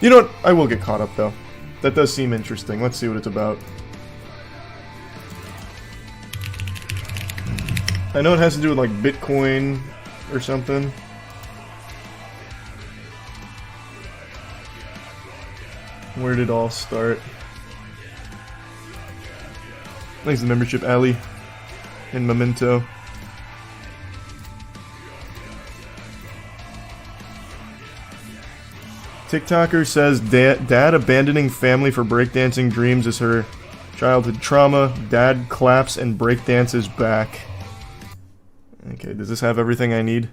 You know what? I will get caught up, though. That does seem interesting. Let's see what it's about. I know it has to do with, like, Bitcoin or something. Where did it all start? Thanks to the membership, Ali. And Memento. TikToker says dad abandoning family for breakdancing dreams is her childhood trauma. Dad claps and breakdances back. Okay, does this have everything I need?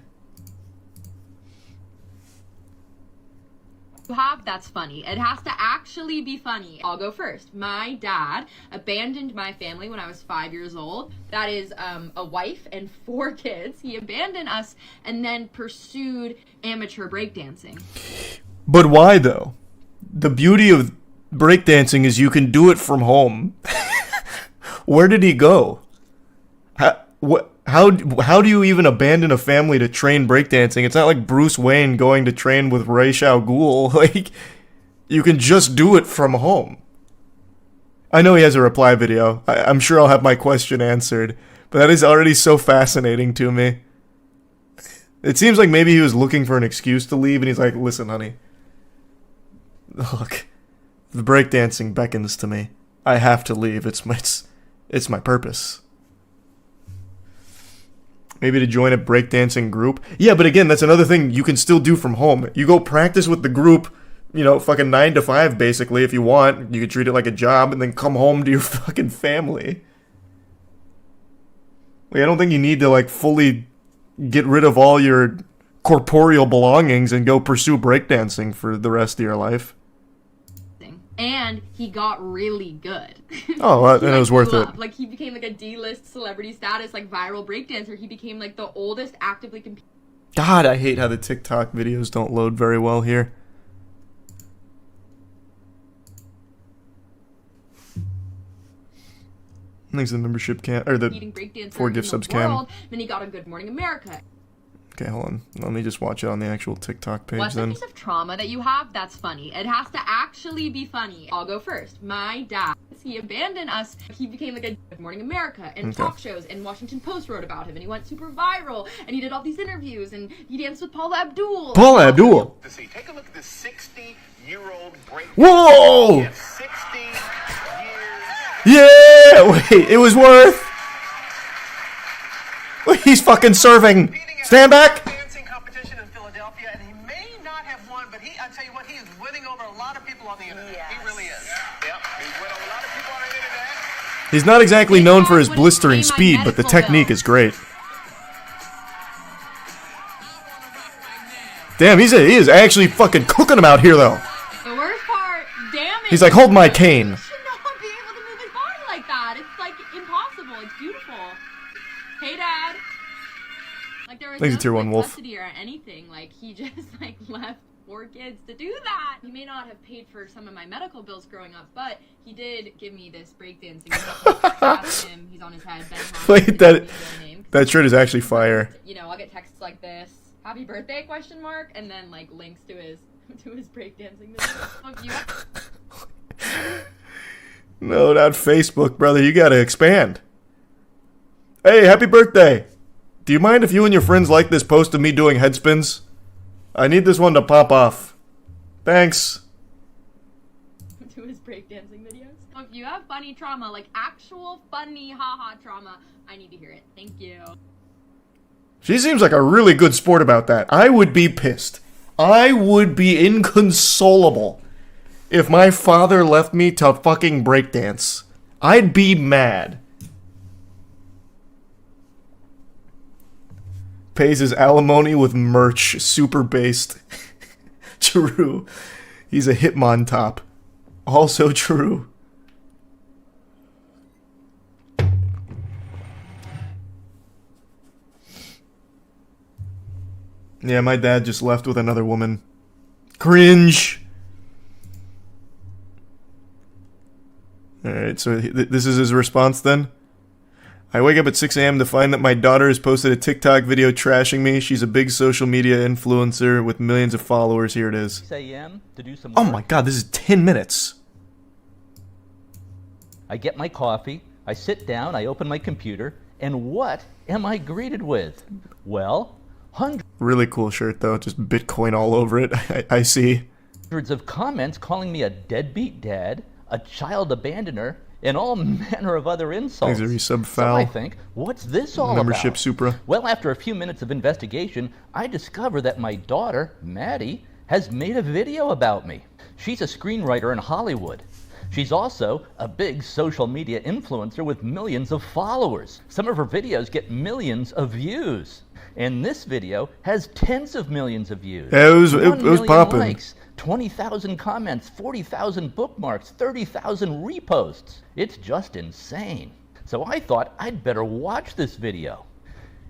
That's funny. It has to actually be funny. I'll go first. My dad abandoned my family when I was 5 years old. That is a wife and 4 kids. He abandoned us and then pursued amateur breakdancing. But why, though? The beauty of breakdancing is you can do it from home. Where did he go? How do you even abandon a family to train breakdancing? It's not like Bruce Wayne going to train with Ra's al Ghul. Like, you can just do it from home. I know he has a reply video. I'm sure I'll have my question answered. But that is already so fascinating to me. It seems like maybe he was looking for an excuse to leave, and he's like, listen, honey. Look, the breakdancing beckons to me. I have to leave. It's my purpose. Maybe to join a breakdancing group. Yeah, but again, that's another thing you can still do from home. You go practice with the group, you know, fucking 9 to 5, basically, if you want. You could treat it like a job and then come home to your fucking family. Like, I don't think you need to, like, fully get rid of all your corporeal belongings and go pursue breakdancing for the rest of your life. And he got really good. Oh, well, and it was worth it. Like, he became like a D-list celebrity status, like viral breakdancer. He became like the oldest actively competing. God, I hate how the TikTok videos don't load very well here. Thanks to the membership cam, or the 4 gift subs cam. Then he got a Good Morning America. Okay, hold on. Let me just watch it on the actual TikTok page. What's then. a piece of trauma that you have? That's funny. It has to actually be funny. I'll go first. My dad, he abandoned us. He became like a Good Morning America and talk shows, and Washington Post wrote about him, and he went super viral, and he did all these interviews, and he danced with Paula Abdul. Paula Abdul? Take a look at this 60-year-old break. Whoa! 60 years. Yeah! Wait, it was worth. Wait, he's fucking serving. Stand back! Dancing competition in Philadelphia, and he may not have won, but I tell you what, he is winning over a lot of people on the internet. Yes. He really is. Yep, he's winning over a lot of people on the internet. He's not exactly known for his blistering speed, but the technique is great. Damn, he is actually fucking cooking him out here, though. The worst part, damn it. He's like, hold my cane. He should not be able to move his body like that. It's like impossible. It's beautiful. Hey, Dad. Like, there was no tier 1 wolf. custody or anything. Like, he just like left 4 kids to do that. He may not have paid for some of my medical bills growing up, but he did give me this breakdancing. He's on his head. Wait, that shirt is actually fire. You know, I'll get texts like this: "Happy birthday?" question mark, and then like links to his breakdancing video. No, not Facebook, brother. You gotta expand. Hey, happy birthday! Do you mind if you and your friends like this post of me doing head spins? I need this one to pop off. Thanks. To his breakdancing videos. If you have funny trauma, like actual funny haha trauma, I need to hear it. Thank you. She seems like a really good sport about that. I would be pissed. I would be inconsolable if my father left me to fucking breakdance. I'd be mad. Pays his alimony with merch, super based. True. He's a Hitmon top. Also true. Yeah, my dad just left with another woman. Cringe. Alright, so this is his response then? I wake up at 6 a.m. to find that my daughter has posted a TikTok video trashing me. She's a big social media influencer with millions of followers. Here it is. 6 a.m. to do some Oh work. my god, this is 10 minutes. I get my coffee, I sit down, I open my computer, and what am I greeted with? Well, Really cool shirt though, just Bitcoin all over it. I see. hundreds of comments calling me a deadbeat dad, a child abandoner, and all manner of other insults. Thanks, resub So foul. I think, what's this all Membership about? Supra. Well, after a few minutes of investigation, I discover that my daughter, Maddie, has made a video about me. She's a screenwriter in Hollywood. She's also a big social media influencer with millions of followers. Some of her videos get millions of views. And this video has tens of millions of views. Yeah, it was 1 million popping. likes, 20,000 comments, 40,000 bookmarks, 30,000 reposts. It's just insane. So I thought I'd better watch this video.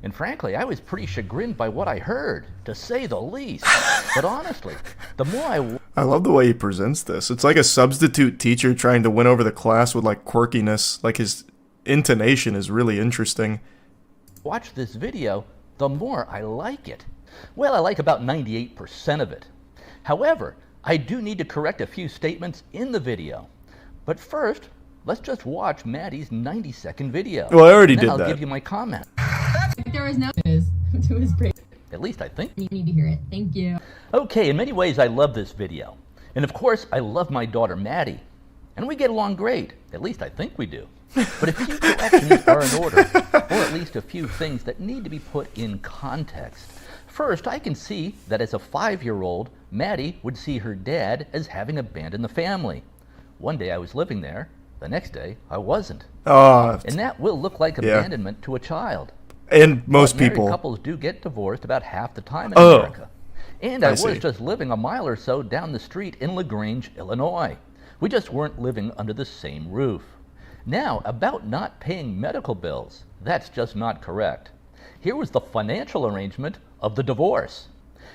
And frankly, I was pretty chagrined by what I heard, to say the least. But honestly, the more I love the way he presents this. It's like a substitute teacher trying to win over the class with like quirkiness. Like his intonation is really interesting. watch this video, the more I like it. Well, I like about 98% of it. However, I do need to correct a few statements in the video. But first, let's just watch Maddie's 90-second video. Well, I already and then did I'll that. give you my comment. There was no to his break. At least I think. You need to hear it. Thank you. Okay, in many ways I love this video. And of course, I love my daughter Maddie. And we get along great. At least I think we do. But a few corrections are in order, or at least a few things that need to be put in context. First, I can see that as a 5-year-old, Maddie would see her dad as having abandoned the family. One day I was living there, the next day I wasn't. Ah, And that will look like Yeah. abandonment to a child. and most Married people. couples do get divorced about half the time in Oh, America. And I was see. just living a mile or so down the street in LaGrange, Illinois. We just weren't living under the same roof. Now, about not paying medical bills, that's just not correct. Here was the financial arrangement of the divorce.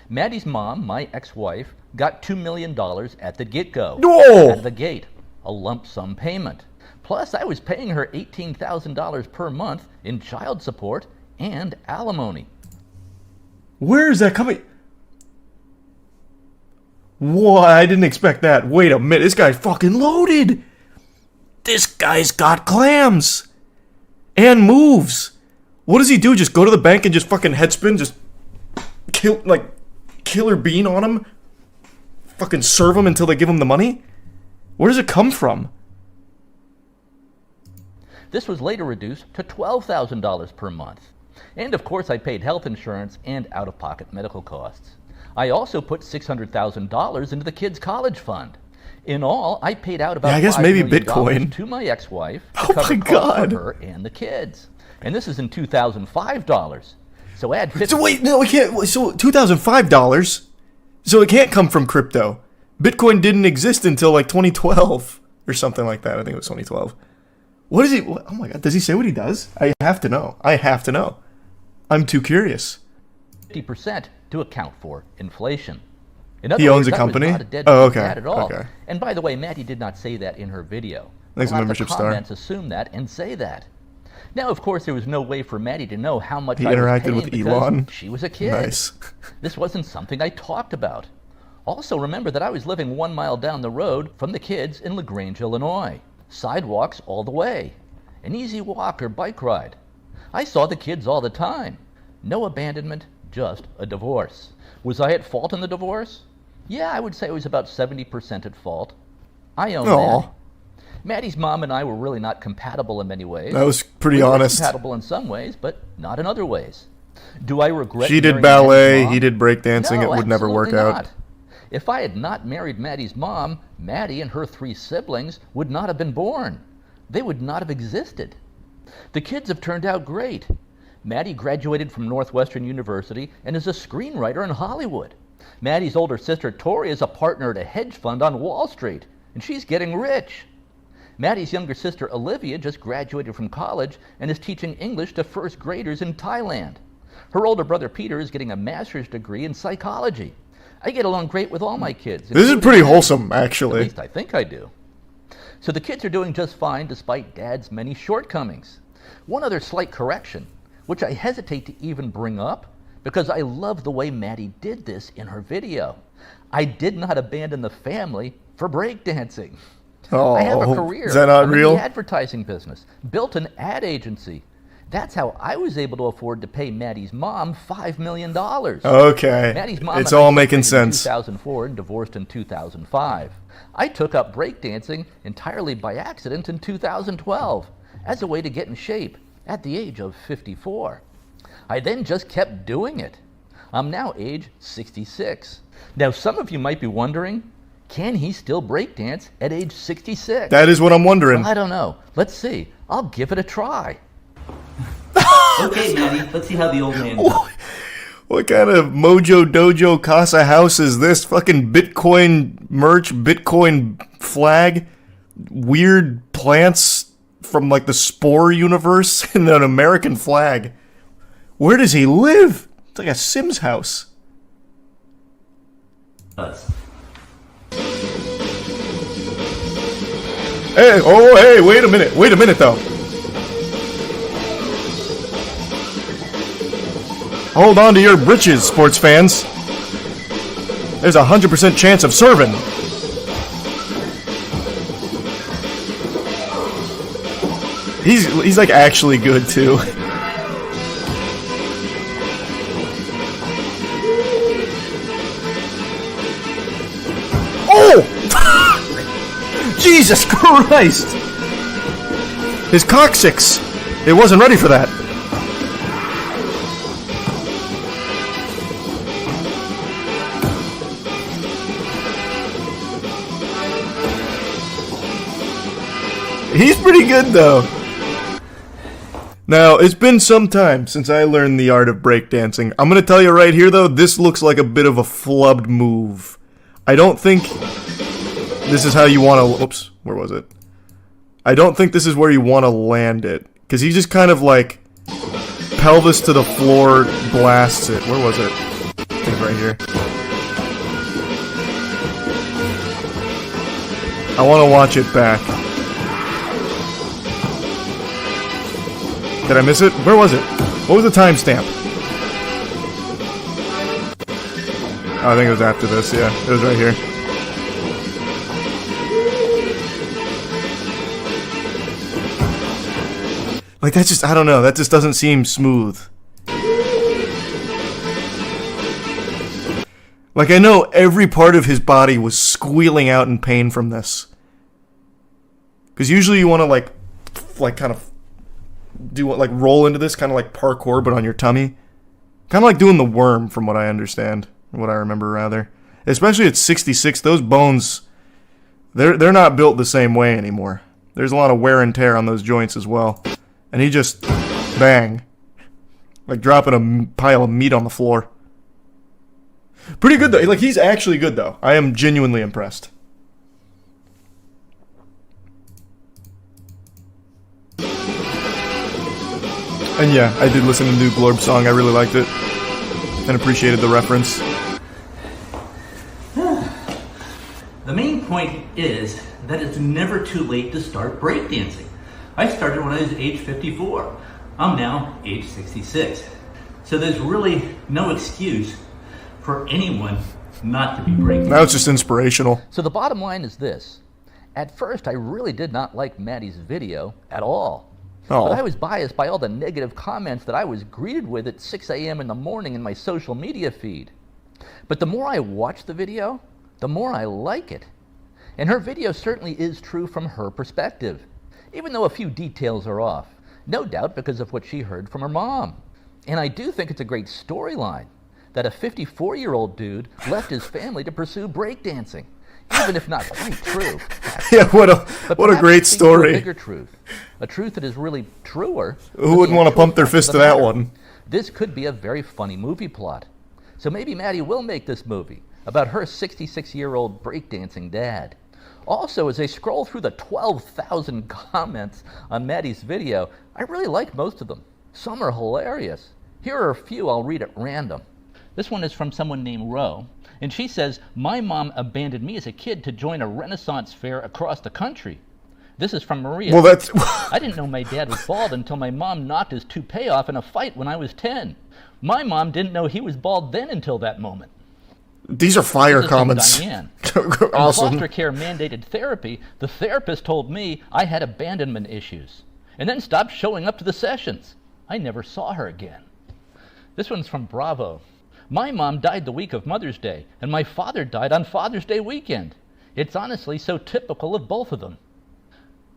Maddie's mom, my ex-wife, got $2 million at the get-go. No! At the gate, a lump sum payment. Plus, I was paying her $18,000 per month in child support and alimony. Where is that coming? What? I didn't expect that. Wait a minute. This guy's fucking loaded. This guy's got clams. And moves. What does he do? Just go to the bank and just fucking headspin? Just kill, like, killer bean on him? Fucking serve him until they give him the money? Where does it come from? This was later reduced to $12,000 per month. And of course, I paid health insurance and out-of-pocket medical costs. I also put $600,000 into the kids' college fund. In all, I paid out about Yeah, I guess $5 maybe million Bitcoin. to my ex-wife to Oh cover my costs God. for her and the kids. And this is in 2005 dollars. So add 50. So wait, no, we can't. So $2,005. So it can't come from crypto. Bitcoin didn't exist until like 2012 or something like that. I think it was 2012. What is he? Oh my god! Does he say what he does? I have to know. I have to know. I'm too curious. 50% to account for inflation. In other He owns words, a company? I was not a dead Oh, okay, dad at all. okay. And by the way, Maddie did not say that in her video. Thanks, a lot membership of the star. comments assume that and say that. Now, of course, there was no way for Maddie to know how much He I was interacted paying with because Elon? she was a kid. Nice. This wasn't something I talked about. Also, remember that I was living 1 mile down the road from the kids in LaGrange, Illinois. Sidewalks all the way. An easy walk or bike ride. I saw the kids all the time. No abandonment, just a divorce. Was I at fault in the divorce? Yeah, I would say I was about 70% at fault. I own Aw. that. Maddie's mom and I were really not compatible in many ways. That was pretty We were honest. compatible in some ways, but not in other ways. Do I regret She did marrying ballet. Maddie's mom? He did breakdancing. No, It would never work absolutely out. not. If I had not married Maddie's mom, Maddie and her 3 siblings would not have been born. They would not have existed. The kids have turned out great. Maddie graduated from Northwestern University and is a screenwriter in Hollywood. Maddie's older sister Tori is a partner at a hedge fund on Wall Street, and she's getting rich. Maddie's younger sister Olivia just graduated from college and is teaching English to first graders in Thailand. Her older brother Peter is getting a master's degree in psychology. I get along great with all my kids. This is including pretty Maddie. wholesome, At actually. least I think I do. So the kids are doing just fine despite Dad's many shortcomings. One other slight correction, which I hesitate to even bring up because I love the way Maddie did this in her video. I did not abandon the family for breakdancing. Oh, I have a career. is that not I'm real? in the advertising business, built an ad agency. That's how I was able to afford to pay Maddie's mom $5 million. Okay. Maddie's mom It's and I all making separated in sense. 2004 and divorced in 2005. I took up breakdancing entirely by accident in 2012 as a way to get in shape at the age of 54. I then just kept doing it. I'm now age 66. Now, some of you might be wondering, can he still breakdance at age 66? That is what I'm wondering. I don't know. Let's see. I'll give it a try. Okay, Maddie, let's see how the old man does. What kind of Mojo Dojo Casa House is this? Fucking Bitcoin merch, Bitcoin flag, weird plants from like the Spore universe, and an American flag. Where does he live? It's like a Sims house. Hey, wait a minute though. Hold on to your britches, sports fans. There's a 100% chance of serving. He's like actually good too. Oh! Jesus Christ! His coccyx! It wasn't ready for that. He's pretty good though. Now, it's been some time since I learned the art of breakdancing. I'm gonna tell you right here though, this looks like a bit of a flubbed move. I don't think this is how you want to... Oops, where was it? I don't think this is where you want to land it. Because he just kind of like pelvis to the floor blasts it. Where was it? I think right here. I want to watch it back. Did I miss it? Where was it? What was the timestamp? Oh, I think it was after this, yeah. It was right here. Like, that's just, I don't know, that just doesn't seem smooth. Like, I know every part of his body was squealing out in pain from this. Because usually you want to, like, kind of do what, like, roll into this, kind of like parkour, but on your tummy. Kind of like doing the worm, from what I understand. What I remember, rather. Especially at 66, those bones, they're not built the same way anymore. There's a lot of wear and tear on those joints as well. And he just, bang. Like dropping a pile of meat on the floor. Pretty good though. Like, he's actually good though. I am genuinely impressed. And yeah, I did listen to the new Glorb song. I really liked it. And appreciated the reference. The main point is that it's never too late to start breakdancing. I started when I was age 54. I'm now age 66. So there's really no excuse for anyone not to be breakdancing. Now it's just inspirational. So the bottom line is this. At first, I really did not like Maddie's video at all. Oh. But I was biased by all the negative comments that I was greeted with at 6 a.m. in the morning in my social media feed. But the more I watch the video, the more I like it. And her video certainly is true from her perspective, even though a few details are off, no doubt because of what she heard from her mom. And I do think it's a great storyline that a 54-year-old dude left his family to pursue breakdancing, even if not quite true. Yeah, what a great story. A bigger truth, a truth that is really truer. Who wouldn't want to pump their fist to that one? This could be a very funny movie plot. So maybe Maddie will make this movie about her 66-year-old breakdancing dad. Also, as I scroll through the 12,000 comments on Maddie's video, I really like most of them. Some are hilarious. Here are a few I'll read at random. This one is from someone named Ro, and she says, "My mom abandoned me as a kid to join a Renaissance fair across the country. This is from Maria. Well, that's... I didn't know my dad was bald until my mom knocked his toupee off in a fight when I was 10. My mom didn't know he was bald then until that moment. These are fire This is from comments. Diane. Awesome. In foster care mandated therapy, the therapist told me I had abandonment issues and then stopped showing up to the sessions. I never saw her again. This one's from Bravo. My mom died the week of Mother's Day, and my father died on Father's Day weekend. It's honestly so typical of both of them.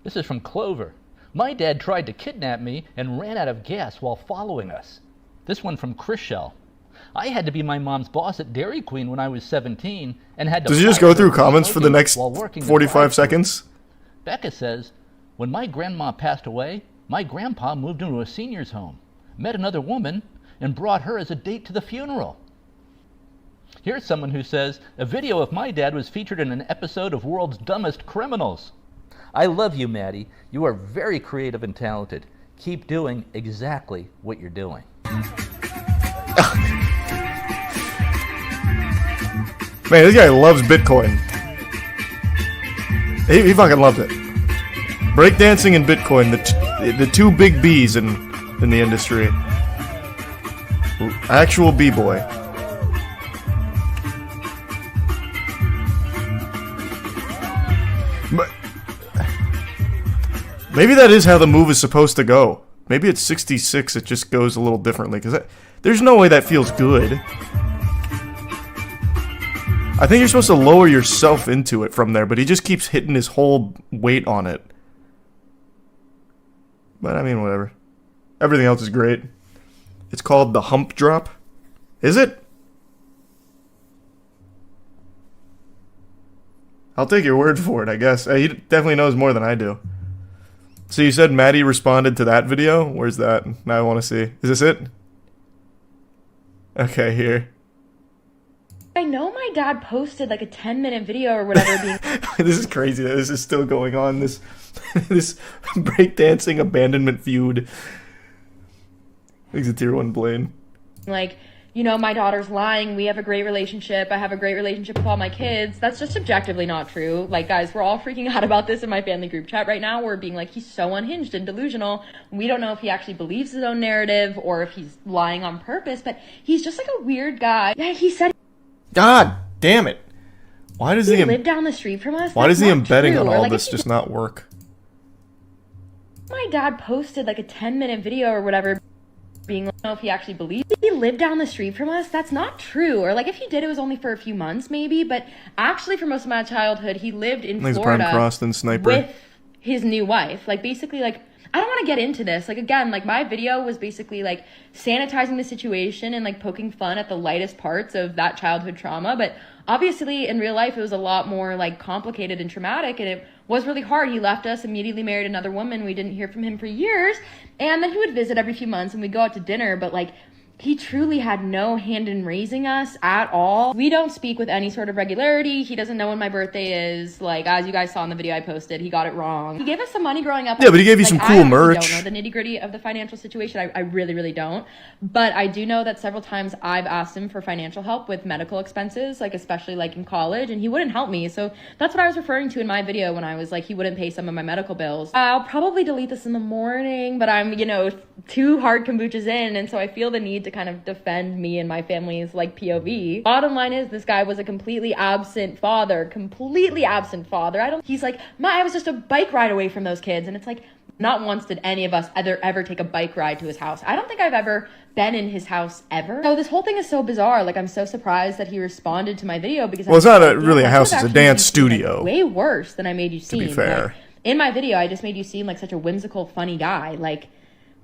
This is from Clover. My dad tried to kidnap me and ran out of gas while following us. This one from Chriselle. I had to be my mom's boss at Dairy Queen when I was 17 and had to... Does he just fire go through her comments for the smoking next while working the 45 drive-thru. seconds? Becca says, when my grandma passed away, my grandpa moved into a senior's home, met another woman, and brought her as a date to the funeral. Here's someone who says, a video of my dad was featured in an episode of World's Dumbest Criminals. I love you, Maddie. You are very creative and talented. Keep doing exactly what you're doing. Man, this guy loves Bitcoin. He fucking loves it. Breakdancing and Bitcoin, the two big B's in the industry. Actual B-boy. But maybe that is how the move is supposed to go. Maybe at 66 it just goes a little differently, because there's no way that feels good. I think you're supposed to lower yourself into it from there, but he just keeps hitting his whole weight on it. But I mean, whatever. Everything else is great. It's called the hump drop. Is it? I'll take your word for it, I guess. He definitely knows more than I do. So you said Maddie responded to that video? Where's that? Now I want to see. Is this it? Okay, here. I know my dad posted like a 10-minute video or whatever being This is crazy that this is still going on. This breakdancing abandonment feud. I think it's a tier 1 Blaine. like, you know, my daughter's lying. We have a great relationship. I have a great relationship with all my kids. That's just objectively not true. Like, guys, we're all freaking out about this in my family group chat right now. We're being like, he's so unhinged and delusional. We don't know if he actually believes his own narrative or if he's lying on purpose, but he's just like a weird guy. Yeah, he said God damn it. Why does he lived down the street from us. Why That's does the not embedding true. on Or, all like, this if you just not work? My dad posted like a 10-minute video or whatever being like, I don't know if he actually believes he lived down the street from us. That's not true. Or like if he did, it was only for a few months maybe, but actually for most of my childhood he lived in He's Florida Prime Crossed and Sniper. with his new wife. Like basically, like, I don't want to get into this. Like, again, like my video was basically like sanitizing the situation and like poking fun at the lightest parts of that childhood trauma, but obviously in real life it was a lot more like complicated and traumatic, and it was really hard. He left us, immediately married another woman. We didn't hear from him for years, and then he would visit every few months and we'd go out to dinner, but like he truly had no hand in raising us at all. We don't speak with any sort of regularity. He doesn't know when my birthday is. Like, as you guys saw in the video I posted, he got it wrong. He gave us some money growing up. Yeah, but he gave you some cool I merch. don't know the nitty-gritty of the financial situation. I really, really don't. But I do know that several times I've asked him for financial help with medical expenses, like especially like in college, and he wouldn't help me. So that's what I was referring to in my video when I was like, he wouldn't pay some of my medical bills. I'll probably delete this in the morning, but I'm, you know, 2 hard kombuchas in, and so I feel the need to kind of defend me and my family's like POV. Bottom line is, this guy was a completely absent father. He's like, I was just a bike ride away from those kids, and it's like, not once did any of us ever take a bike ride to his house. I don't think I've ever been in his house ever. So this whole thing is so bizarre. Like, I'm so surprised that he responded to my video, because Well, it's not really a house, it's a dance studio. Like, way worse than I made you seem. To be fair. Like, in my video, I just made you seem like such a whimsical, funny guy. Like,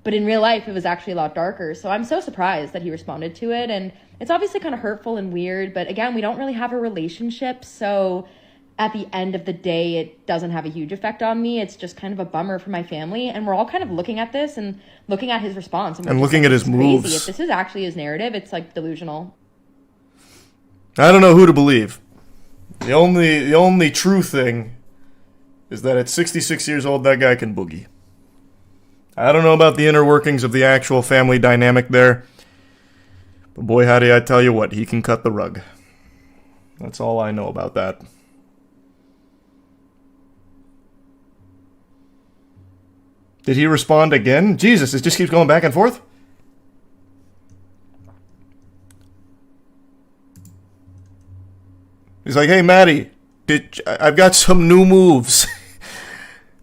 but in real life, it was actually a lot darker. So I'm so surprised that he responded to it. And it's obviously kind of hurtful and weird. But again, we don't really have a relationship. So at the end of the day, it doesn't have a huge effect on me. It's just kind of a bummer for my family. And we're all kind of looking at this and looking at his response. And looking at his moves. Crazy. If this is actually his narrative, it's like delusional. I don't know who to believe. The only true thing is that at 66 years old, that guy can boogie. I don't know about the inner workings of the actual family dynamic there, but boy howdy, I tell you what, he can cut the rug. That's all I know about that. Did he respond again? Jesus, it just keeps going back and forth? He's like, hey, Maddie, I've got some new moves.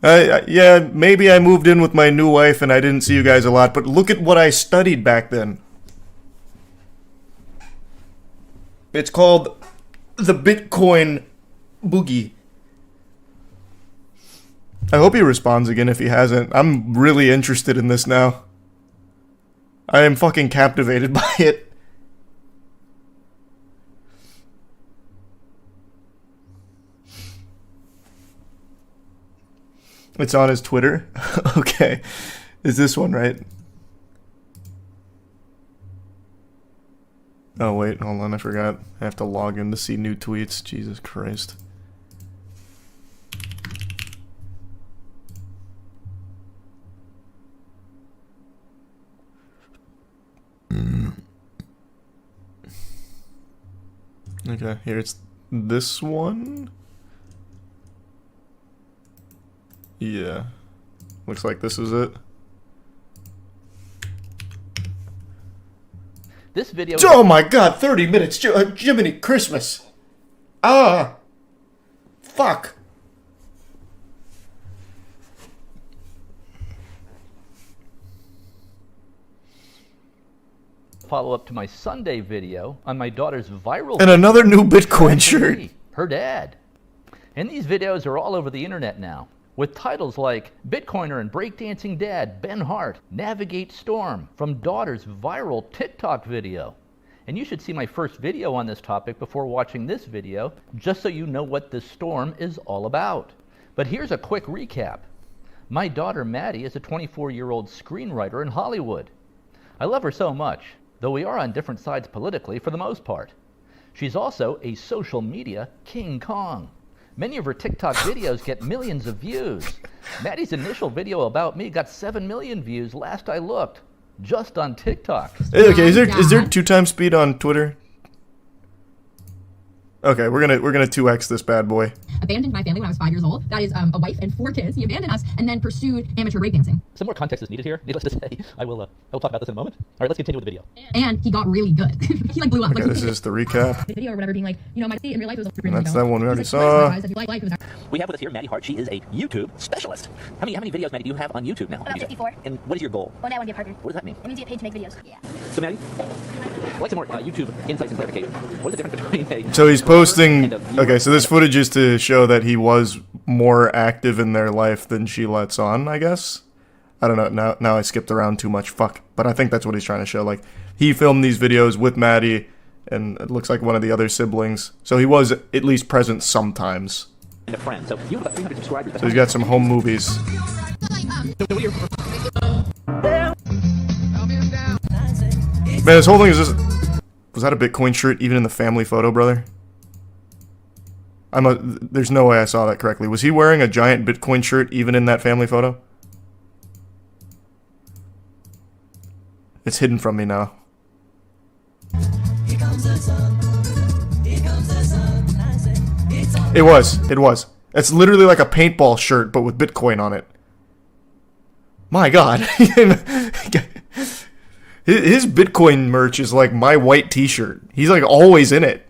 Yeah, maybe I moved in with my new wife and I didn't see you guys a lot, but look at what I studied back then. It's called the Bitcoin Boogie. I hope he responds again if he hasn't. I'm really interested in this now. I am fucking captivated by it. It's on his Twitter? Okay. Is this one right? Oh wait, hold on, I forgot. I have to log in to see new tweets. Jesus Christ. Okay, here it's this one. Yeah. Looks like this is it. This video... Oh my god, 30 minutes. Jiminy Christmas. Ah. Fuck. Follow-up to my Sunday video on my daughter's viral... And another new Bitcoin shirt. Her dad. And these videos are all over the internet now, with titles like Bitcoiner and Breakdancing Dad Ben Hart navigate storm from daughter's viral TikTok video. And you should see my first video on this topic before watching this video, just so you know what this storm is all about. But here's a quick recap. My daughter Maddie is a 24-year-old screenwriter in Hollywood. I love her so much, though we are on different sides politically for the most part. She's also a social media King Kong. Many of her TikTok videos get millions of views. Maddie's initial video about me got 7 million views last I looked, just on TikTok. Okay, is there 2x speed on Twitter? Okay, we're gonna 2x this bad boy. Abandoned my family when I was 5 years old. That is a wife and 4 kids. He abandoned us and then pursued amateur breakdancing. Some more context is needed here. Needless to say, I will talk about this in a moment. All right, let's continue with the video. And he got really good. He like blew up. Okay, Like, this is the recap. video or whatever, being like, you know, my in real life was And that's that one we already saw. We have with us here Maddie Hart. She is a YouTube specialist. How many videos, Maddie, do you have on YouTube now? About 54. And what is your goal? One day I want to be a partner. What does that mean? It means you get paid to make videos. Yeah. So, Maddie, I'd like some more YouTube insights and clarification. What is the difference between a... So he's posting... and a viewer? Okay, so this footage is to show that he was more active in their life than she lets on, I guess. I don't know, now I skipped around too much, fuck. But I think that's what he's trying to show. Like, he filmed these videos with Maddie, and it looks like one of the other siblings. So he was at least present sometimes. And a friend. So you have about 300 subscribers. So he's got some home movies. Man, this whole thing is just... Was that a Bitcoin shirt even in the family photo, brother? There's no way I saw that correctly. Was he wearing a giant Bitcoin shirt even in that family photo? It's hidden from me now. It was. It's literally like a paintball shirt, but with Bitcoin on it. My god. His Bitcoin merch is like my white t-shirt. He's like always in it.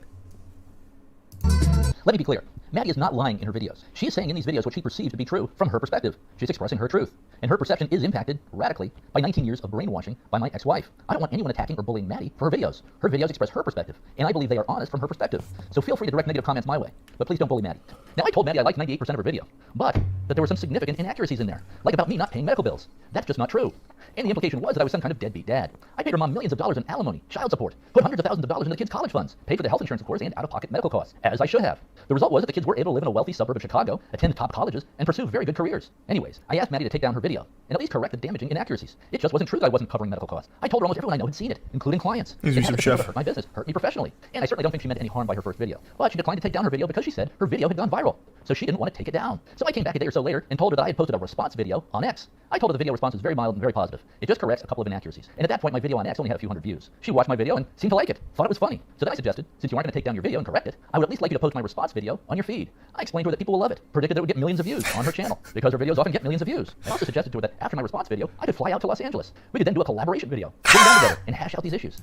Let me be clear. Maddie is not lying in her videos. She is saying in these videos what she perceives to be true from her perspective. She's expressing her truth. And her perception is impacted radically by 19 years of brainwashing by my ex-wife. I don't want anyone attacking or bullying Maddie for her videos. Her videos express her perspective, and I believe they are honest from her perspective. So feel free to direct negative comments my way, but please don't bully Maddie. Now, I told Maddie I liked 98% of her video, but that there were some significant inaccuracies in there, like about me not paying medical bills. That's just not true. And the implication was that I was some kind of deadbeat dad. I paid her mom millions of dollars in alimony, child support, put hundreds of thousands of dollars into the kids' college funds, paid for the health insurance, of course, and out-of-pocket medical costs, as I should have. The result was that the kids were able to live in a wealthy suburb of Chicago, attend top colleges, and pursue very good careers. Anyways, I asked Maddie to take down her video, and at least correct the damaging inaccuracies. It just wasn't true that I wasn't covering medical costs. I told her almost everyone I know had seen it, including clients. He's It a had the chef. potential to hurt my business, hurt me professionally. And I certainly don't think she meant any harm by her first video. But she declined to take down her video because she said her video had gone viral. so she didn't want to take it down. So I came back a day or so later and told her that I had posted a response video on X. I told her the video response was very mild and very positive. It just corrects a couple of inaccuracies. And at that point, my video on X only had a few hundred views. She watched my video and seemed to like it, thought it was funny. So then I suggested, since you aren't going to take down your video and correct it, I would at least like you to post my response video on your feed. I explained to her that people will love it, predicted that it would get millions of views on her channel, because her videos often get millions of views. I also suggested to her that after my response video, I could fly out to Los Angeles. We could then do a collaboration video, sit down together, and hash out these issues.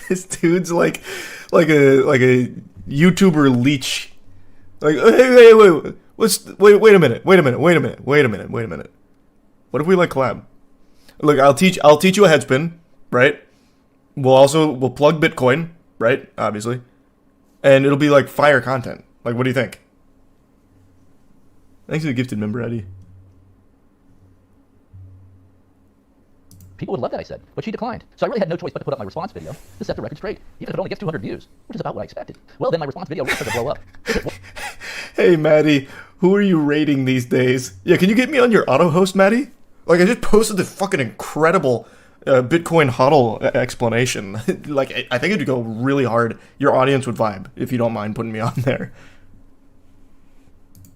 This dude's like a YouTuber leech. Like, hey, wait a minute. What if we like collab? Look, I'll teach you a headspin, right? We'll plug Bitcoin, right? Obviously. And it'll be like fire content. Like, what do you think? Thanks for the gifted member, Eddie. People would love that, I said, but she declined. So I really had no choice but to put up my response video to set the record straight, even if it only gets 200 views, which is about what I expected. Well, then my response video really started to blow up. Hey, Maddie, who are you rating these days? Yeah, can you get me on your auto host, Maddie? Like, I just posted the fucking incredible Bitcoin HODL explanation. Like, I think it'd go really hard. Your audience would vibe if you don't mind putting me on there.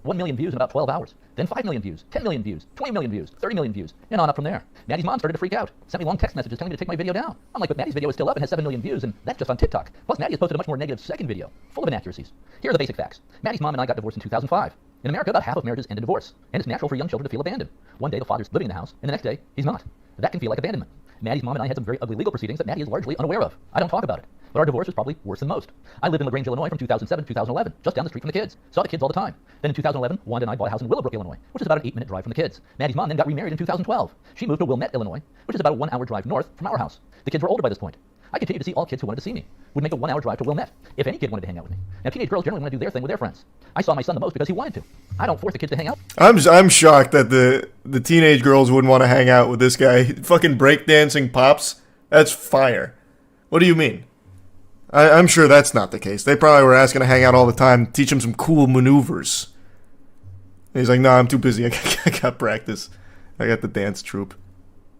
1 million views in about 12 hours. Then 5 million views, 10 million views, 20 million views, 30 million views, and on up from there. Maddie's mom started to freak out, sent me long text messages telling me to take my video down. I'm like, but Maddie's video is still up and has 7 million views, and that's just on TikTok. Plus, Maddie has posted a much more negative second video, full of inaccuracies. Here are the basic facts. Maddie's mom and I got divorced in 2005. In America, about half of marriages end in divorce, and it's natural for young children to feel abandoned. One day, the father's living in the house, and the next day, he's not. That can feel like abandonment. Maddie's mom and I had some very ugly legal proceedings that Maddie is largely unaware of. I don't talk about it. But our divorce was probably worse than most. I lived in LaGrange, Illinois from 2007 to 2011, just down the street from the kids. Saw the kids all the time. Then in 2011, Wanda and I bought a house in Willowbrook, Illinois, which is about an 8-minute drive from the kids. Maddie's mom then got remarried in 2012. She moved to Wilmette, Illinois, which is about a 1-hour drive north from our house. The kids were older by this point. I continued to see all kids who wanted to see me. Would make a 1-hour drive to Wilmette, if any kid wanted to hang out with me. Now, teenage girls generally want to do their thing with their friends. I saw my son the most because he wanted to. I don't force the kids to hang out. I'm shocked that the teenage girls wouldn't want to hang out with this guy. Fucking breakdancing pops? That's fire. What do you mean? I'm sure that's not the case. They probably were asking to hang out all the time, teach him some cool maneuvers. And he's like, nah, I'm too busy. I got practice. I got the dance troupe.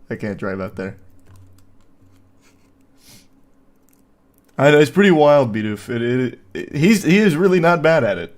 I can't drive out there. I know, it's pretty wild, Bidoof. He is really not bad at it.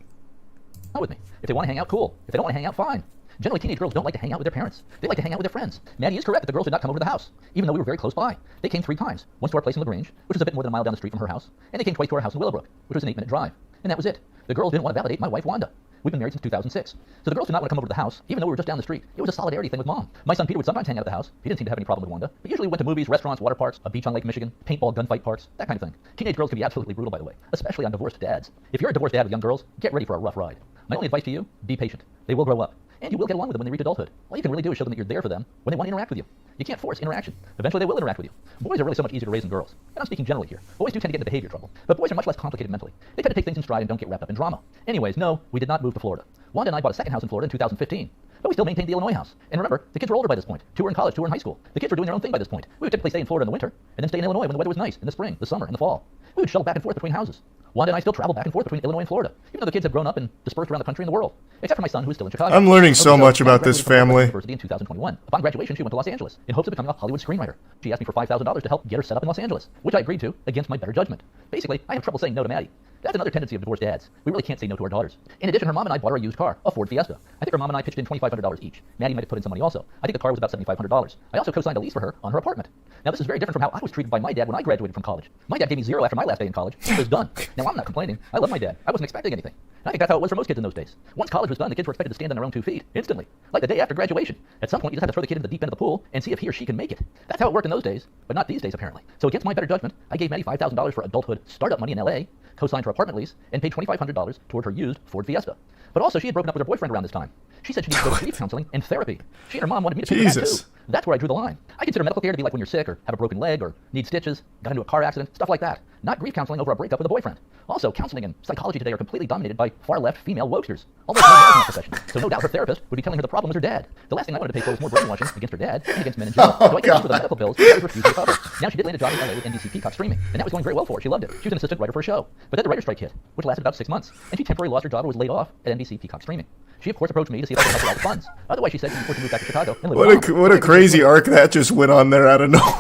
Out with me. If they want to hang out, cool. If they don't want to hang out, fine. Generally, teenage girls don't like to hang out with their parents. They like to hang out with their friends. Maddie is correct that the girls did not come over to the house, even though we were very close by. They came 3 times. Once to our place in LaGrange, which is a bit more than a mile down the street from her house, and they came twice to our house in Willowbrook, which was an 8-minute drive. And that was it. The girls didn't want to validate my wife, Wanda. We've been married since 2006. So the girls did not want to come over to the house, even though we were just down the street. It was a solidarity thing with mom. My son Peter would sometimes hang out at the house. He didn't seem to have any problem with Wanda, but usually went to movies, restaurants, water parks, a beach on Lake Michigan, paintball, gunfight parks, that kind of thing. Teenage girls can be absolutely brutal, by the way, especially on divorced dads. If you're a divorced dad with young girls, get ready for a rough ride. My only advice to you, be patient. They will grow up. And you will get along with them when they reach adulthood. All you can really do is show them that you're there for them when they want to interact with you. You can't force interaction. Eventually they will interact with you. Boys are really so much easier to raise than girls. And I'm speaking generally here. Boys do tend to get into behavior trouble. But boys are much less complicated mentally. They tend to take things in stride and don't get wrapped up in drama. Anyways, no, we did not move to Florida. Wanda and I bought a second house in Florida in 2015. But we still maintained the Illinois house. And remember, the kids were older by this point. 2 were in college, 2 were in high school. The kids were doing their own thing by this point. We would typically stay in Florida in the winter, and then stay in Illinois when the weather was nice, in the spring, the summer, and the fall. We would shuttle back and forth between houses. Wanda and I still travel back and forth between Illinois and Florida, even though the kids have grown up and dispersed around the country and the world. Except for my son, who is still in Chicago. I'm learning so much about this family. University in 2021. Upon graduation, she went to Los Angeles in hopes of becoming a Hollywood screenwriter. She asked me for $5,000 to help get her set up in Los Angeles, which I agreed to against my better judgment. Basically, I have trouble saying no to Maddie. That's another tendency of divorced dads. We really can't say no to our daughters. In addition, her mom and I bought her a used car, a Ford Fiesta. I think her mom and I pitched in $2,500 each. Maddie might have put in some money also. I think the car was about $7,500. I also co-signed a lease for her on her apartment. Now, this is very different from how I was treated by my dad when I graduated from college. My dad gave me 0 after my last day in college. He was done. Now, I'm not complaining. I love my dad. I wasn't expecting anything. And I think that's how it was for most kids in those days. Once college was done, the kids were expected to stand on their own 2 feet, instantly. Like the day after graduation. At some point, you just have to throw the kid into the deep end of the pool and see if he or she can make it. That's how it worked in those days, but not these days, apparently. So against my better judgment, I gave Maddie $5,000 for adulthood startup money in LA, co-signed her apartment lease, and paid $2,500 toward her used Ford Fiesta. But also, she had broken up with her boyfriend around this time. She said she needed to go to grief counseling and therapy. She and her mom wanted me to pay for that too. That's where I drew the line. I consider medical care to be like when you're sick or have a broken leg or need stitches, got into a car accident, stuff like that. Not grief counseling over a breakup with a boyfriend. Also, counseling and psychology today are completely dominated by far-left female wokesters. Although it's not in that profession, so no doubt her therapist would be telling her the problem was her dad. The last thing I wanted to pay for was more brainwashing against her dad and against men in general. So I gave her the medical bills and she refused to cover. Now she did land a job in LA with NBC Peacock streaming, and that was going very well for her. She loved it. She was an assistant writer for a show. But then the writer's strike hit, which lasted about 6 months, and she temporarily lost her job or was laid off at NBC Peacock streaming. She, of course, approached me to see if I could help her out with funds. Otherwise, she said she was forced to move back to Chicago and live What a crazy arc that just went on there out of nowhere.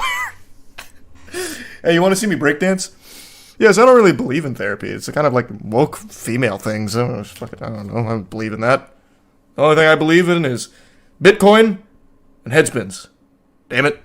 Hey, you want to see me breakdance? Yes, I don't really believe in therapy. It's a kind of like woke female things. I don't know. I don't believe in that. The only thing I believe in is Bitcoin and head spins. Damn it.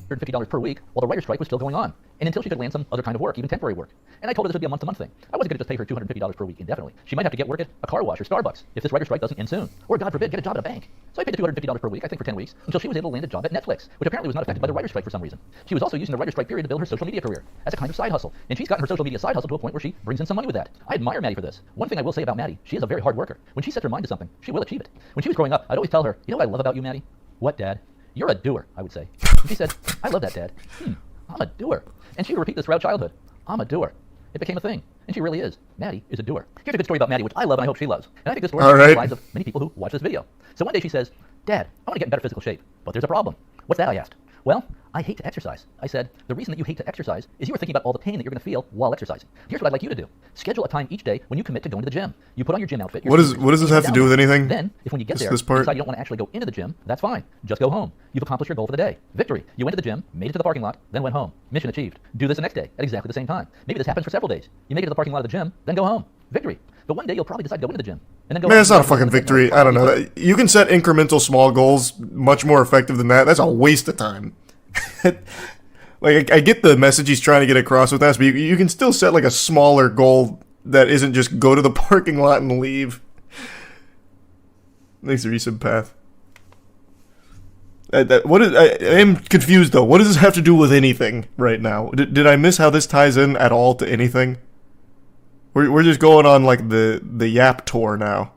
$150 per week while the writer's strike was still going on, and until she could land some other kind of work, even temporary work. And I told her this would be a month-to-month thing. I wasn't going to just pay her $250 per week indefinitely. She might have to get work at a car wash or Starbucks if this writer's strike doesn't end soon. Or, God forbid, get a job at a bank. So I paid the $250 per week, I think for 10 weeks, until she was able to land a job at Netflix, which apparently was not affected by the writer's strike for some reason. She was also using the writer's strike period to build her social media career as a kind of side hustle. And she's gotten her social media side hustle to a point where she brings in some money with that. I admire Maddie for this. One thing I will say about Maddie, she is a very hard worker. When she sets her mind to something, she will achieve it. When she was growing up, I'd always tell her, you know what I love about you, Maddie? What, Dad? You're a doer, I would say. And she said, I love that, Dad. I'm a doer. And she would repeat this throughout childhood. I'm a doer. It became a thing. And she really is. Maddie is a doer. Here's a good story about Maddie, which I love and I hope she loves. And I think this story is the lives of many people who watch this video. So one day she says, Dad, I want to get in better physical shape. But there's a problem. What's that, I asked. Well, I hate to exercise. I said, the reason that you hate to exercise is you were thinking about all the pain that you're going to feel while exercising. Here's what I'd like you to do. Schedule a time each day when you commit to going to the gym. You put on your gym outfit. What does this have to do with anything? Then, if when you get there, you decide you don't want to actually go into the gym, that's fine. Just go home. You've accomplished your goal for the day. Victory. You went to the gym, made it to the parking lot, then went home. Mission achieved. Do this the next day at exactly the same time. Maybe this happens for several days. You make it to the parking lot of the gym, then go home. Victory. But one day you'll probably decide to go into the gym. And then go. Man, it's not a fucking victory. I don't know. You can set incremental small goals much more effective than that. That's a waste of time. Like, I get the message he's trying to get across with us, but you can still set like a smaller goal that isn't just go to the parking lot and leave. Thanks, Recent Path. I am confused though. What does this have to do with anything right now? Did I miss how this ties in at all to anything? We're just going on like the Yap tour now.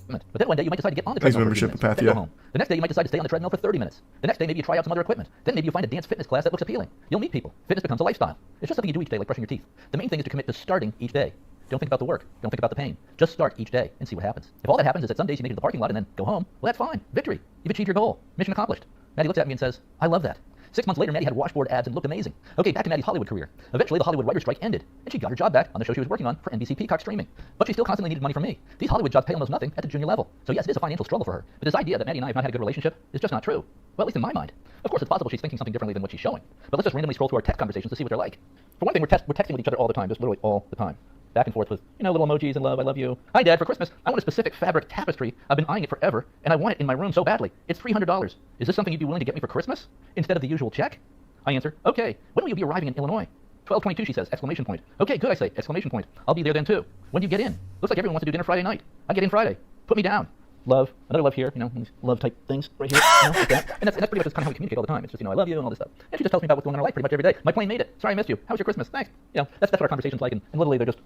But then one day you might decide to get on the treadmill for 15 minutes, then go home. The next day you might decide to stay on the treadmill for 30 minutes. The next day maybe you try out some other equipment. Then maybe you find a dance fitness class that looks appealing. You'll meet people. Fitness becomes a lifestyle. It's just something you do each day, like brushing your teeth. The main thing is to commit to starting each day. Don't think about the work. Don't think about the pain. Just start each day and see what happens. If all that happens is that some days you make it to the parking lot and then go home, well, that's fine. Victory. You've achieved your goal. Mission accomplished. Maddie looks at me and says, I love that. 6 months later, Maddie had washboard abs and looked amazing. Okay, back to Maddie's Hollywood career. Eventually, the Hollywood writer's strike ended, and she got her job back on the show she was working on for NBC Peacock streaming. But she still constantly needed money from me. These Hollywood jobs pay almost nothing at the junior level. So yes, it is a financial struggle for her. But this idea that Maddie and I have not had a good relationship is just not true. Well, at least in my mind. Of course, it's possible she's thinking something differently than what she's showing. But let's just randomly scroll through our text conversations to see what they're like. For one thing, we're texting with each other all the time, just literally all the time. Back and forth with, little emojis and love, I love you. Hi, Dad, for Christmas, I want a specific fabric tapestry. I've been eyeing it forever, and I want it in my room so badly. It's $300. Is this something you'd be willing to get me for Christmas? Instead of the usual check? I answer, okay. When will you be arriving in Illinois? 12:22, she says, exclamation point. Okay, good, I say, exclamation point. I'll be there then too. When do you get in? Looks like everyone wants to do dinner Friday night. I get in Friday. Put me down. Love, another love here, these love type things right here, like that. And that's pretty much just kind of how we communicate all the time. It's just, I love you and all this stuff. And she just tells me about what's going on in her life pretty much every day. My plane made it. Sorry I missed you. How was your Christmas? Thanks. That's what our conversation's like, and literally they're just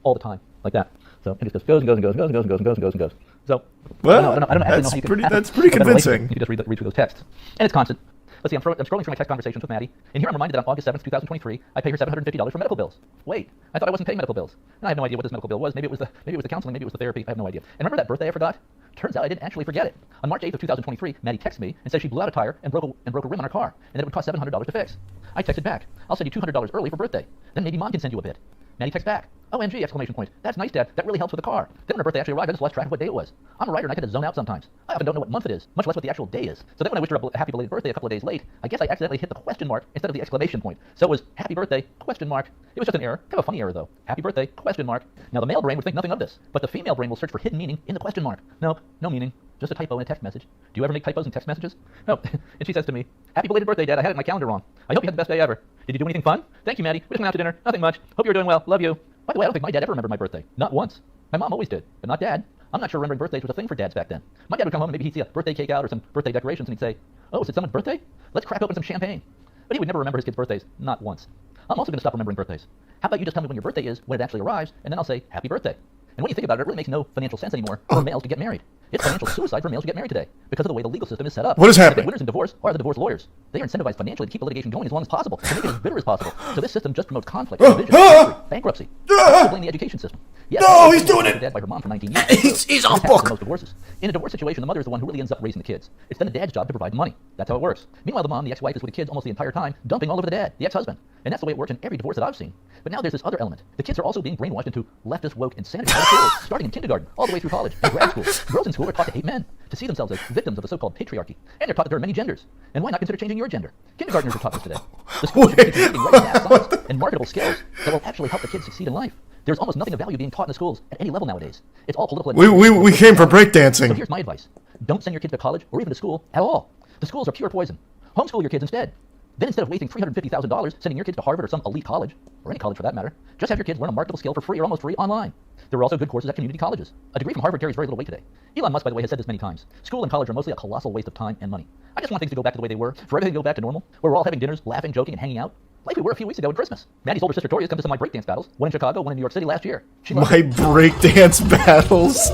all the time, like that. So it just goes and goes and goes and goes and goes and goes and goes and goes and goes. So, well, I don't know how you can that's pretty convincing. You can just read through those texts. And it's constant. Let's see, I'm scrolling through my text conversations with Maddie, and here I'm reminded that on August 7th, 2023, I pay her $750 for medical bills. Wait, I thought I wasn't paying medical bills. And I have no idea what this medical bill was. Maybe it was the counseling, maybe it was the therapy. I have no idea. And remember that birthday I forgot? Turns out I didn't actually forget it. On March 8th of 2023, Maddie texted me and said she blew out a tire and broke a rim on her car, and that it would cost $700 to fix. I texted back, I'll send you $200 early for birthday. Then maybe Mom can send you a bit. Maddie texts back, OMG, exclamation point. That's nice, Dad. That really helps with the car. Then when her birthday actually arrived, I just lost track of what day it was. I'm a writer and I tend to zone out sometimes. I often don't know what month it is, much less what the actual day is. So then when I wished her a happy belated birthday a couple of days late, I guess I accidentally hit the question mark instead of the exclamation point. So it was happy birthday, question mark. It was just an error. Kind of a funny error though. Happy birthday, question mark. Now the male brain would think nothing of this, but the female brain will search for hidden meaning in the question mark. Nope, no meaning. Just a typo in a text message. Do you ever make typos in text messages? No. And she says to me, happy belated birthday, Dad. I had it in my calendar wrong. I hope you had the best day ever. Did you do anything fun? Thank you, Maddie. We just went out to dinner. Nothing much. Hope you're doing well. Love you. By the way, I don't think my dad ever remembered my birthday. Not once. My mom always did, but not Dad. I'm not sure remembering birthdays was a thing for dads back then. My dad would come home and maybe he'd see a birthday cake out or some birthday decorations and he'd say, oh, is it someone's birthday? Let's crack open some champagne. But he would never remember his kids' birthdays. Not once. I'm also going to stop remembering birthdays. How about you just tell me when your birthday is, when it actually arrives, and then I'll say, happy birthday. And when you think about it, it really makes no financial sense anymore for males to get married. It's financial suicide for males to get married today because of the way the legal system is set up. What is happening? The winners in divorce are the divorce lawyers. They are incentivized financially to keep the litigation going as long as possible, to make it as bitter as possible. So this system just promotes conflict and division. bankruptcy. Also blame the education system. Yes, No, he's doing it! Dad by her mom for 19 years. He's off This happens in book. most divorces. In a divorce situation, the mother is the one who really ends up raising the kids. It's then the dad's job to provide money. That's how it works. Meanwhile, the mom, the ex-wife, is with the kids almost the entire time, dumping all over the dad, the ex-husband. And that's the way it works in every divorce that I've seen. But now there's this other element. The kids are also being brainwashed into leftist woke insanity by the schools, starting in kindergarten, all the way through college and grad school. Girls in school are taught to hate men, to see themselves as victims of the so-called patriarchy. And they're taught that there are many genders. And why not consider changing your gender? Kindergartners are taught this today. The schools should be teaching reading, writing, math, science, and marketable skills that will actually help the kids succeed in life. There's almost nothing of value being taught in the schools at any level nowadays. It's all political. We came for So breakdancing. here's my advice. Don't send your kids to college or even to school at all. The schools are pure poison. Homeschool your kids instead. Then instead of wasting $350,000 sending your kids to Harvard or some elite college, or any college for that matter, just have your kids learn a marketable skill for free or almost free online. There are also good courses at community colleges. A degree from Harvard carries very little weight today. Elon Musk, by the way, has said this many times. School and college are mostly a colossal waste of time and money. I just want things to go back to the way they were, for everything to go back to normal, where we're all having dinners, laughing, joking, and hanging out. Like we were a few weeks ago at Christmas. Maddie's older sister Tori's come to some of my breakdance battles. One in Chicago, one in New York City last year. She loves My it. breakdance battles.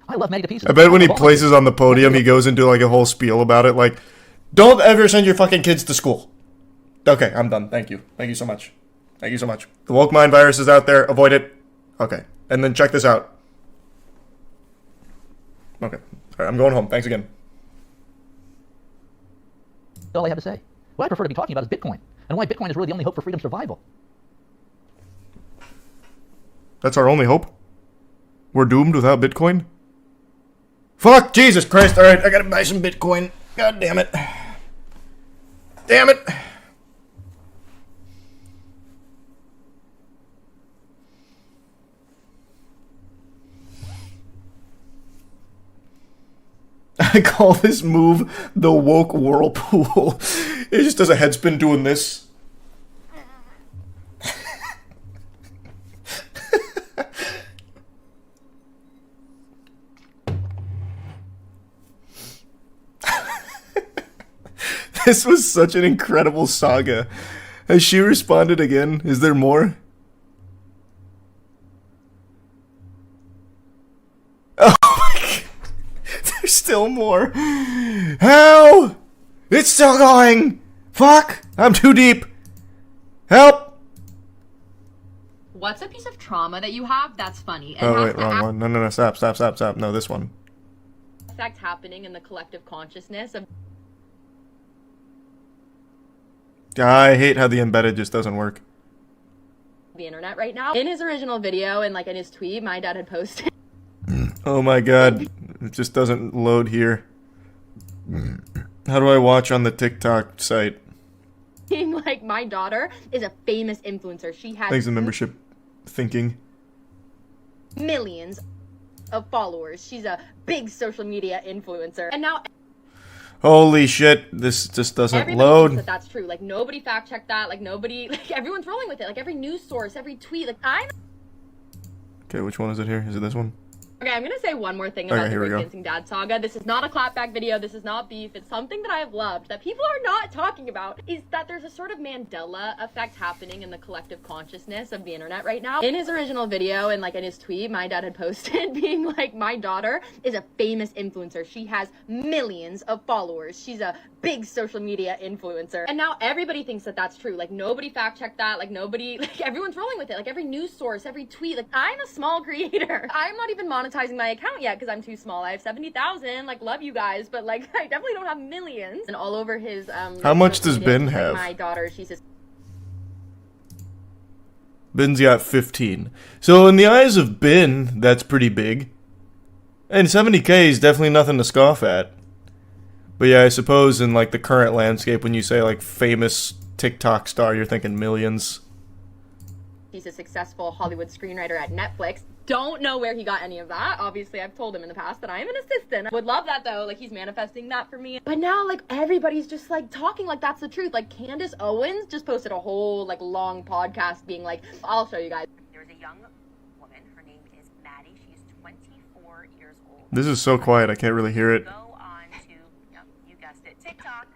I love Maddie to pieces. I bet when he love all my places on the podium, he goes into like a whole spiel about it, like, don't ever send your fucking kids to school. Okay, I'm done. Thank you. Thank you so much. Thank you so much. The woke mind virus is out there. Avoid it. Okay. And then check this out. Okay. All right, I'm going home. Thanks again. all I have to say. What I prefer to be talking about is Bitcoin, and why Bitcoin is really the only hope for freedom survival. That's our only hope? We're doomed without Bitcoin? Fuck! Jesus Christ! Alright, I gotta buy some Bitcoin. God damn it. Damn it! I call this move the woke whirlpool. It just does a headspin doing this. This was such an incredible saga. Has she responded again? Is there more? Oh my god. There's still more. How? It's still going. Fuck. I'm too deep. Help. What's a piece of trauma that you have that's funny? It Oh has wait, to wrong one. No, stop. No, this one. affect happening in the collective consciousness of I hate how the embedded just doesn't work. the internet right now. In his original video and like in his tweet, my dad had posted Oh my god. It just doesn't load here. How do I watch on the TikTok site? being like, my daughter is a famous influencer. She has Thanks to membership thinking. millions of followers. She's a big social media influencer. And now Holy shit, this just doesn't everybody thinks load. that that's true. Like nobody fact checked that. Like nobody, like everyone's rolling with it. Like every news source, every tweet. Like Okay, which one is it here? Is it this one? Okay, I'm gonna say one more thing about Okay, the here we go. Breakdancing Dad saga. This is not a clapback video. This is not beef. It's something that I have loved that people are not talking about. Is that there's a sort of Mandela effect happening in the collective consciousness of the internet right now. In his original video and like in his tweet, my dad had posted being like, my daughter is a famous influencer. She has millions of followers. She's a big social media influencer. And now everybody thinks that that's true. Like nobody fact checked that. Like nobody, like everyone's rolling with it. Like every news source, every tweet. Like I'm a small creator. I'm not even monetizing my account yet because I'm too small. I have 70,000. Like love you guys, but like I definitely don't have millions. And all over his How much social does media, Ben he's like, have? my daughter, she's just Ben's got 15. So in the eyes of Ben, that's pretty big. And 70k is definitely nothing to scoff at. But yeah, I suppose in like the current landscape, when you say like famous TikTok star, you're thinking millions. He's a successful Hollywood screenwriter at Netflix. Don't know where he got any of that. Obviously, I've told him in the past that I am an assistant. Would love that though. Like he's manifesting that for me. But now like everybody's just like talking like that's the truth. Like Candace Owens just posted a whole like long podcast being like, I'll show you guys. There's a young woman. Her name is Maddie. She's 24 years old. This is so quiet, I can't really hear it. Go on to, yep, you guessed it, TikTok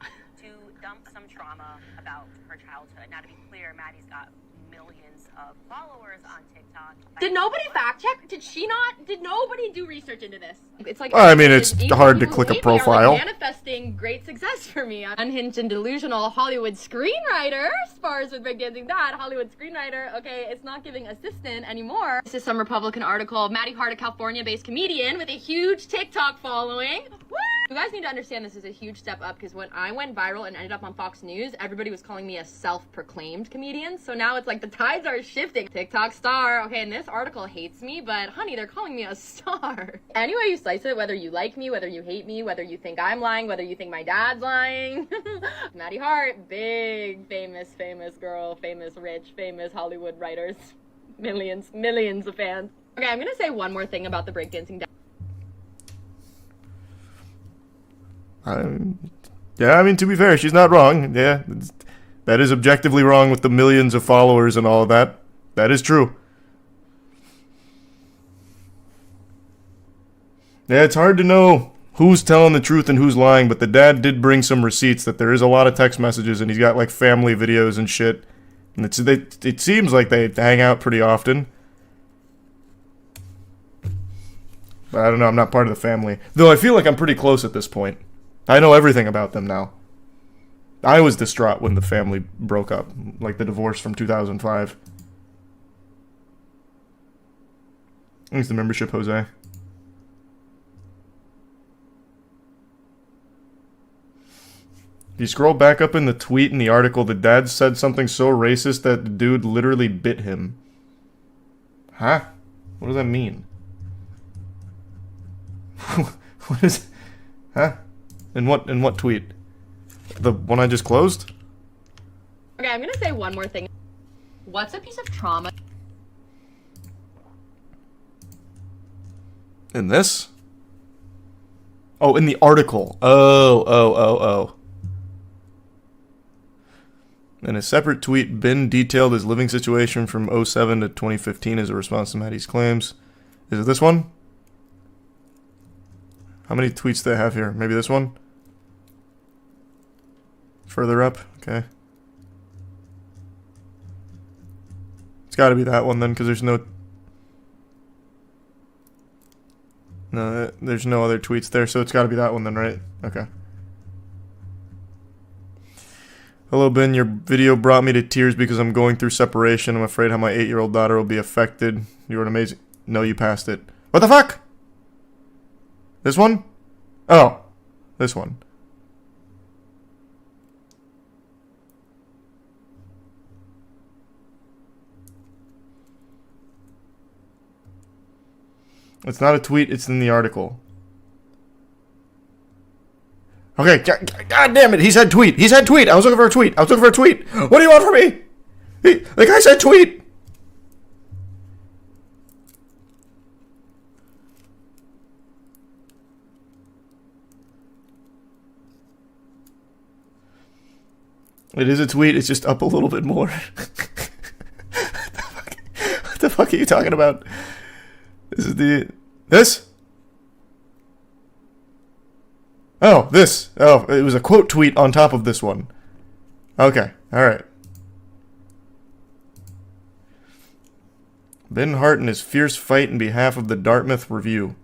to dump some trauma about her childhood. Now, to be clear, Maddie's got millions of followers on TikTok. Did nobody fact check? Did she not? Did nobody do research into this? It's like I mean, it's even hard to people click who a hate me are, like, profile. manifesting great success for me. Unhinged and delusional Hollywood screenwriter spars with breakdancing dad. Hollywood screenwriter. Okay, it's not giving assistant anymore. This is some Republican article. Maddie Hart, a California-based comedian with a huge TikTok following. Woo! You guys need to understand this is a huge step up because when I went viral and ended up on Fox News, everybody was calling me a self-proclaimed comedian. So now it's like the tides are shifting. TikTok star. Okay, and this article hates me, but honey, they're calling me a star. Anyway you slice it, whether you like me, whether you hate me, whether you think I'm lying, whether you think my dad's lying. Maddie Hart, big, famous girl, famous, rich, famous Hollywood writers. Millions of fans. Okay, I'm gonna say one more thing about the breakdancing dad. Yeah, I mean, to be fair, she's not wrong. Yeah, that is objectively wrong with the millions of followers and all of that. That is true. Yeah, it's hard to know who's telling the truth and who's lying, but the dad did bring some receipts that there is a lot of text messages, and he's got, like, family videos and shit. And it seems like they hang out pretty often. But I don't know, I'm not part of the family. Though I feel like I'm pretty close at this point. I know everything about them now. I was distraught when the family broke up, like the divorce from 2005. Thanks the membership, Jose. If you scroll back up in the tweet in the article, the dad said something so racist that the dude literally bit him. Huh? What does that mean? What is... Huh? In what tweet? The one I just closed? Okay, I'm gonna say one more thing. What's a piece of trauma? In this? Oh, in the article. Oh. In a separate tweet, Ben detailed his living situation from 2007 to 2015 as a response to Maddie's claims. Is it this one? How many tweets do they have here? Maybe this one? Further up? Okay. It's gotta be that one then, because there's no... No, there's no other tweets there, so it's gotta be that one then, right? Okay. Hello, Ben. Your video brought me to tears because I'm going through separation. I'm afraid how my 8-year-old daughter will be affected. You were an amazing... No, you passed it. What the fuck? This one? Oh. This one. It's not a tweet, it's in the article. Okay, god damn it, he said tweet. He said tweet. I was looking for a tweet. What do you want from me? The guy said tweet. It is a tweet, it's just up a little bit more. What the fuck are you talking about? This is this? Oh, this. Oh, it was a quote tweet on top of this one. Okay, alright. Ben Hart in his fierce fight in behalf of the Dartmouth Review.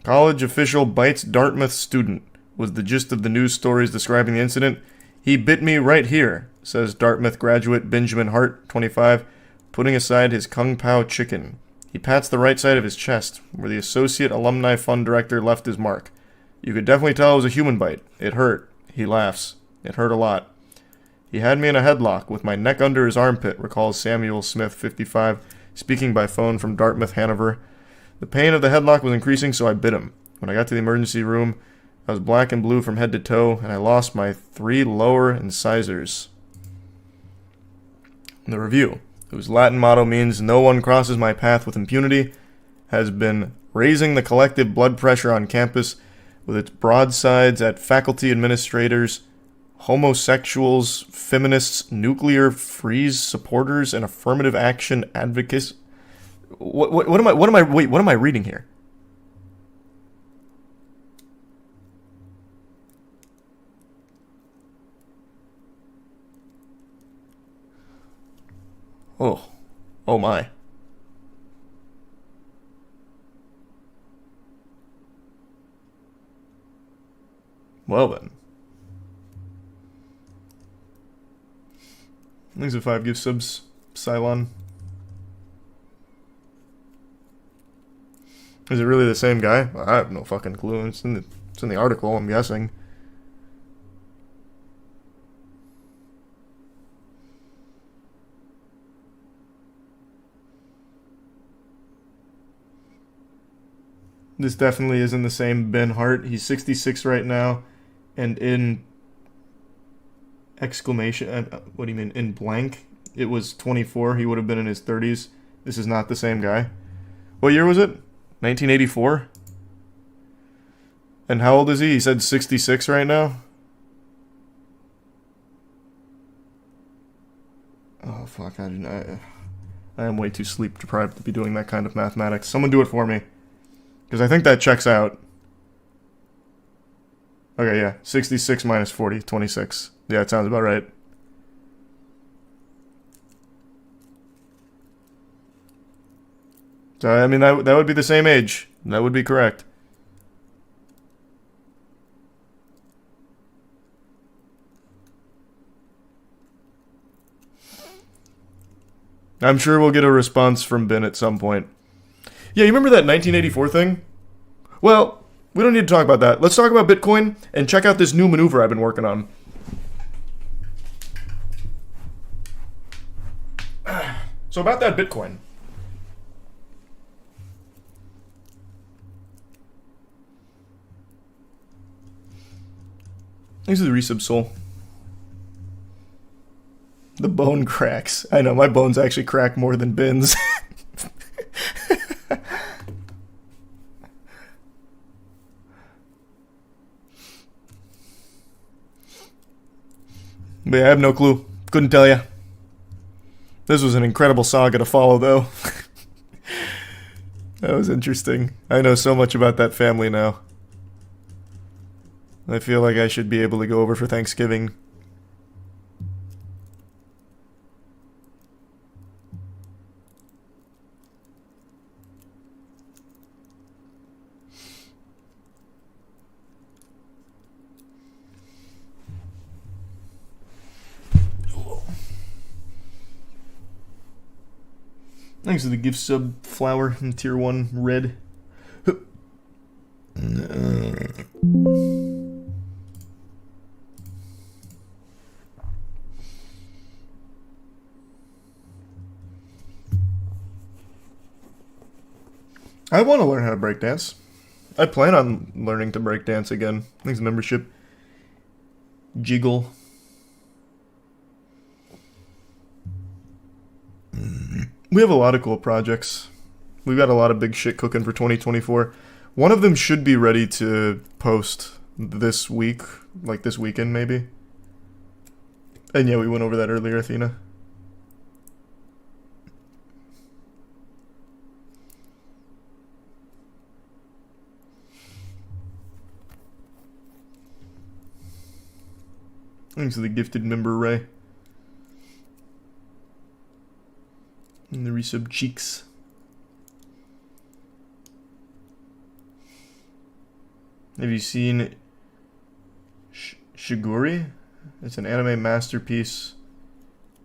College official bites Dartmouth student was the gist of the news stories describing the incident. He bit me right here, says Dartmouth graduate Benjamin Hart, 25, putting aside his Kung Pao chicken. He pats the right side of his chest, where the Associate Alumni Fund Director left his mark. You could definitely tell it was a human bite. It hurt. He laughs. It hurt a lot. He had me in a headlock with my neck under his armpit, recalls Samuel Smith, 55, speaking by phone from Dartmouth, Hanover. The pain of the headlock was increasing, so I bit him. When I got to the emergency room, I was black and blue from head to toe, and I lost my 3 lower incisors. The Review, whose Latin motto means "No one crosses my path with impunity," has been raising the collective blood pressure on campus with its broadsides at faculty administrators, homosexuals, feminists, nuclear freeze supporters, and affirmative action advocates. What am I reading here? Oh. Oh my. Well then. Thanks for 5 gift subs, Cylon. Is it really the same guy? I have no fucking clue. It's in the article, I'm guessing. This definitely isn't the same Ben Hart. He's 66 right now, and in exclamation, what do you mean, in blank, it was 24. He would have been in his 30s. This is not the same guy. What year was it? 1984? And how old is he? He said 66 right now? Oh, fuck, I am way too sleep deprived to be doing that kind of mathematics. Someone do it for me. Because I think that checks out. Okay, yeah. 66 minus 40, 26. Yeah, it sounds about right. So, I mean, that would be the same age. That would be correct. I'm sure we'll get a response from Ben at some point. Yeah, you remember that 1984 thing? Well, we don't need to talk about that. Let's talk about Bitcoin and check out this new maneuver I've been working on. So about that Bitcoin. Thanks to the resub soul. The bone cracks. I know, my bones actually crack more than Ben's. But yeah, I have no clue. Couldn't tell you. This was an incredible saga to follow, though. That was interesting. I know so much about that family now. I feel like I should be able to go over for Thanksgiving. Thanks to the gift sub flower in tier 1 red. I want to learn how to breakdance. I plan on learning to breakdance again. Thanks membership. Jiggle. We have a lot of cool projects. We've got a lot of big shit cooking for 2024. One of them should be ready to post this week, like this weekend maybe. And yeah, we went over that earlier, Athena. Thanks to the gifted member, Ray. And the resub cheeks. Have you seen Shiguri? It's an anime masterpiece.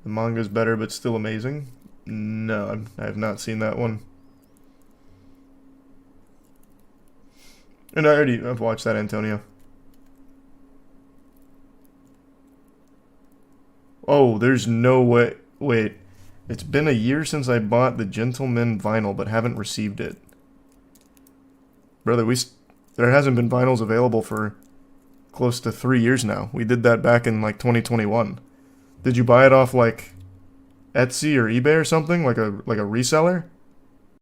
The manga's better, but still amazing. No, I have not seen that one. And I've watched that, Antonio. Oh, there's no way. Wait. It's been a year since I bought the Gentleman vinyl, but haven't received it. Brother, there hasn't been vinyls available for close to 3 years now. We did that back in like 2021. Did you buy it off like Etsy or eBay or something? Like a reseller?